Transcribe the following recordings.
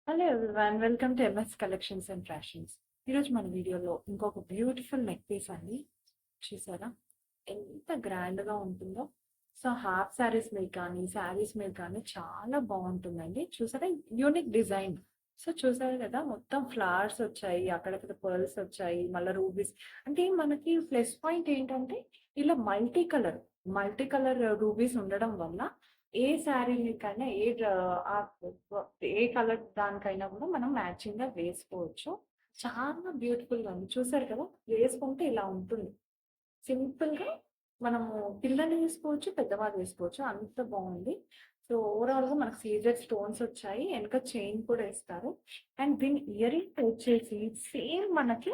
Hello everyone, welcome to MS collections and fashions. ఈరోజు మన వీడియోలో ఇంకొక బ్యూటిఫుల్ నెక్ పీస్ అండి. చూసారా ఎంత గ్రాండ్గా ఉంటుందో. సో హాఫ్ శారీస్ మీద కానీ శారీస్ మీద కానీ చాలా బాగుంటుందండి. చూసారా యూనిక్ డిజైన్. సో చూసారు కదా, మొత్తం ఫ్లవర్స్ వచ్చాయి, అక్కడక్కడ పర్ల్స్ వచ్చాయి, మళ్ళీ రూబీస్. అంటే మనకి ప్లస్ పాయింట్ ఏంటంటే ఇలా మల్టీ కలర్ రూబీస్ ఉండడం వల్ల ఏ శారీకైనా ఏ కలర్ దానికైనా కూడా మనం మ్యాచింగ్ గా వేసుకోవచ్చు. చాలా బ్యూటిఫుల్ గా ఉంది. చూసారు కదా, వేసుకుంటే ఇలా ఉంటుంది. సింపుల్ గా మనము పిల్లలు వేసుకోవచ్చు, పెద్దవాళ్ళు వేసుకోవచ్చు, అంత బాగుంది. సో ఓవరాల్ గా మనకు సీజెడ్ స్టోన్స్ వచ్చాయి, వెనక చైన్ కూడా ఇస్తారు. అండ్ దీని ఇయర్ రింగ్ వచ్చేసి సేమ్ మనకి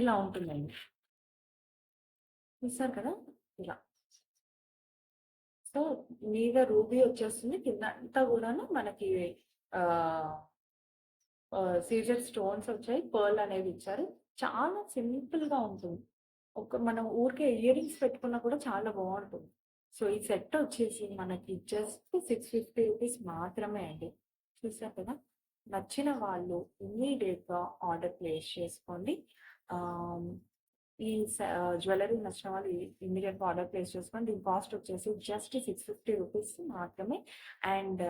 ఇలా ఉంటుందండి. చూసారు కదా, ఇలా. సో మీద రూబీ వచ్చేస్తుంది, కింద అంతా కూడాను మనకి ఆ సీజర్ స్టోన్స్ వచ్చాయి, పర్ల్ అనేది ఇచ్చారు. చాలా సింపుల్ గా ఉంటుంది. మనం ఊరికే ఇయర్ రింగ్స్ పెట్టుకున్నా కూడా చాలా బాగుంటుంది. సో ఈ సెట్ వచ్చేసి మనకి జస్ట్ 650 రూపీస్ మాత్రమే అండి. చూసారు కదా, నచ్చిన వాళ్ళు ఇమ్మీడియట్ గా ఆర్డర్ ప్లేస్ చేసుకోండి. ఆ ఈ జ్యువెలరీ నచ్చిన వాళ్ళు ఇమ్మీడియట్ గా ఆర్డర్ ప్లేస్ చేసుకోండి. దీని కాస్ట్ వచ్చేసి జస్ట్ 650 రూపీస్ మాత్రమే. అండ్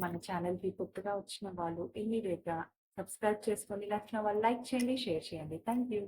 మన ఛానల్ కి కొత్తగా వచ్చిన వాళ్ళు ఇమ్మీడియట్ గా సబ్స్క్రైబ్ చేసుకోండి. నచ్చిన వాళ్ళు లైక్ చేయండి, షేర్ చేయండి. Thank you.